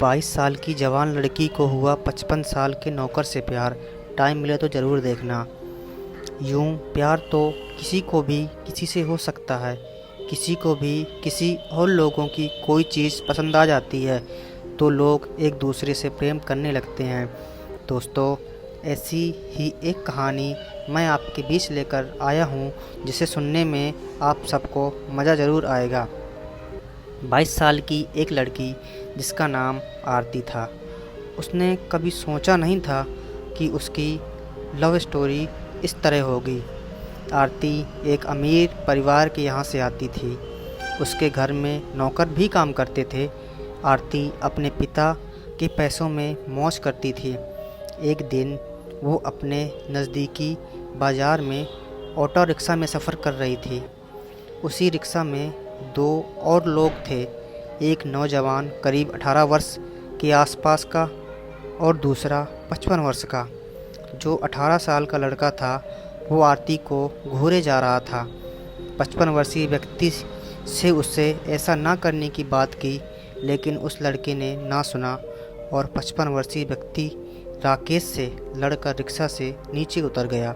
22 साल की जवान लड़की को हुआ 55 साल के नौकर से प्यार। टाइम मिले तो ज़रूर देखना। यूँ प्यार तो किसी को भी किसी से हो सकता है, किसी को भी किसी और लोगों की कोई चीज़ पसंद आ जाती है तो लोग एक दूसरे से प्रेम करने लगते हैं। दोस्तों, ऐसी ही एक कहानी मैं आपके बीच लेकर आया हूँ जिसे सुनने में आप सबको मज़ा ज़रूर आएगा। 22 साल की एक लड़की जिसका नाम आरती था। उसने कभी सोचा नहीं था कि उसकी लव स्टोरी इस तरह होगी। आरती एक अमीर परिवार के यहाँ से आती थी। उसके घर में नौकर भी काम करते थे। आरती अपने पिता के पैसों में मौज करती थी। एक दिन वो अपने नज़दीकी बाज़ार में ऑटो रिक्शा में सफ़र कर रही थी। उसी रिक्शा में दो और लोग थे, एक नौजवान करीब 18 वर्ष के आसपास का और दूसरा 55 वर्ष का। जो 18 साल का लड़का था वो आरती को घूरे जा रहा था। 55 वर्षीय व्यक्ति से उससे ऐसा ना करने की बात की, लेकिन उस लड़के ने ना सुना और 55 वर्षीय व्यक्ति राकेश से लड़कर रिक्शा से नीचे उतर गया।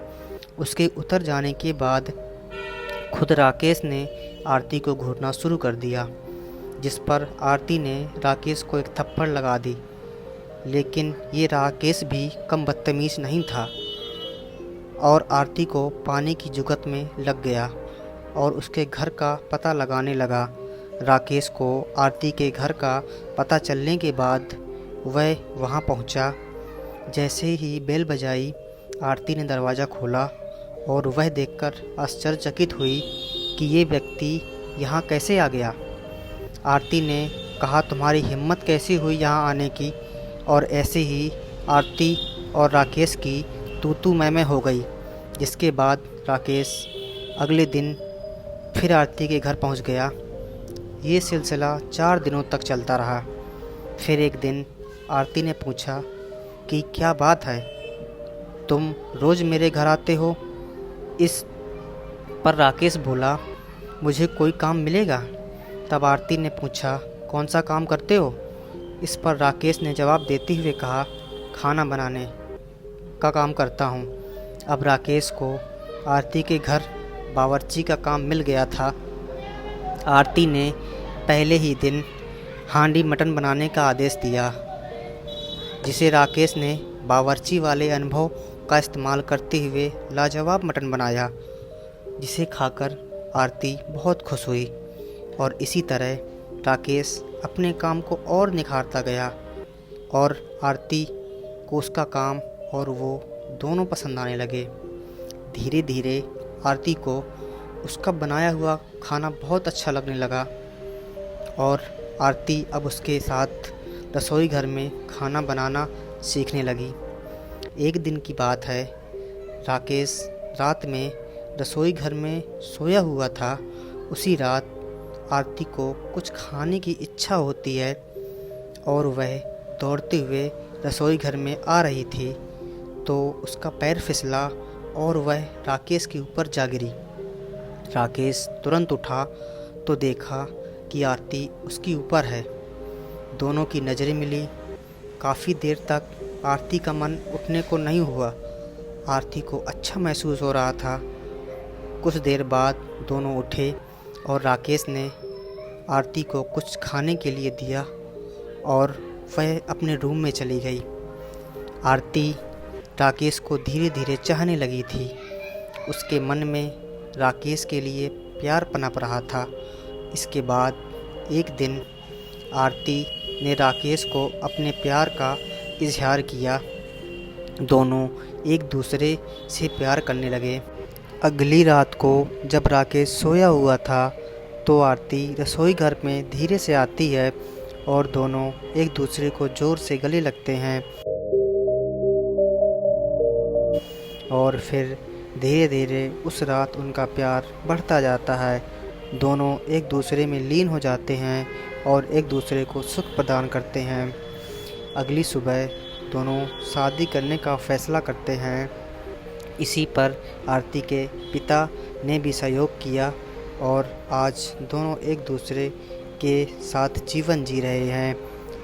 उसके उतर जाने के बाद खुद राकेश ने आरती को घूरना शुरू कर दिया, जिस पर आरती ने राकेश को एक थप्पड़ लगा दी। लेकिन ये राकेश भी कम बदतमीज़ नहीं था और आरती को पाने की जुगत में लग गया और उसके घर का पता लगाने लगा। राकेश को आरती के घर का पता चलने के बाद वह वहां पहुंचा। जैसे ही बेल बजाई, आरती ने दरवाज़ा खोला और वह देखकर आश्चर्यचकित हुई कि ये व्यक्ति यहाँ कैसे आ गया। आरती ने कहा, तुम्हारी हिम्मत कैसी हुई यहाँ आने की? और ऐसे ही आरती और राकेश की तू मैं हो गई। जिसके बाद राकेश अगले दिन फिर आरती के घर पहुंच गया। ये सिलसिला 4 दिनों तक चलता रहा। फिर एक दिन आरती ने पूछा कि क्या बात है, तुम रोज़ मेरे घर आते हो? इस पर राकेश बोला, मुझे कोई काम मिलेगा? तब आरती ने पूछा, कौन सा काम करते हो? इस पर राकेश ने जवाब देते हुए कहा, खाना बनाने का काम करता हूँ। अब राकेश को आरती के घर बावर्ची का काम मिल गया था। आरती ने पहले ही दिन हांडी मटन बनाने का आदेश दिया, जिसे राकेश ने बावर्ची वाले अनुभव का इस्तेमाल करते हुए लाजवाब मटन बनाया, जिसे खाकर आरती बहुत खुश हुई। और इसी तरह राकेश अपने काम को और निखारता गया और आरती को उसका काम और वो दोनों पसंद आने लगे। धीरे धीरे आरती को उसका बनाया हुआ खाना बहुत अच्छा लगने लगा और आरती अब उसके साथ रसोई घर में खाना बनाना सीखने लगी। एक दिन की बात है, राकेश रात में रसोई घर में सोया हुआ था। उसी रात आरती को कुछ खाने की इच्छा होती है और वह दौड़ते हुए रसोई घर में आ रही थी तो उसका पैर फिसला और वह राकेश के ऊपर जा गिरी। राकेश तुरंत उठा तो देखा कि आरती उसके ऊपर है। दोनों की नज़रें मिली। काफ़ी देर तक आरती का मन उठने को नहीं हुआ। आरती को अच्छा महसूस हो रहा था। कुछ देर बाद दोनों उठे और राकेश ने आरती को कुछ खाने के लिए दिया और वह अपने रूम में चली गई। आरती राकेश को धीरे धीरे चाहने लगी थी। उसके मन में राकेश के लिए प्यार पनप रहा था। इसके बाद एक दिन आरती ने राकेश को अपने प्यार का इजहार किया। दोनों एक दूसरे से प्यार करने लगे। अगली रात को जब राकेश सोया हुआ था तो आरती रसोई घर में धीरे से आती है और दोनों एक दूसरे को ज़ोर से गले लगते हैं और फिर धीरे धीरे उस रात उनका प्यार बढ़ता जाता है। दोनों एक दूसरे में लीन हो जाते हैं और एक दूसरे को सुख प्रदान करते हैं। अगली सुबह दोनों शादी करने का फ़ैसला करते हैं। इसी पर आरती के पिता ने भी सहयोग किया और आज दोनों एक दूसरे के साथ जीवन जी रहे हैं।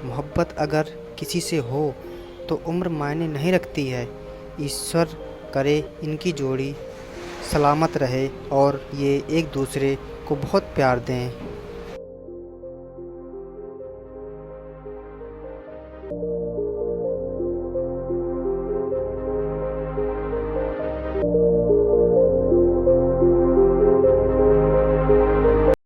मोहब्बत अगर किसी से हो तो उम्र मायने नहीं रखती है। ईश्वर करे इनकी जोड़ी सलामत रहे और ये एक दूसरे को बहुत प्यार दें।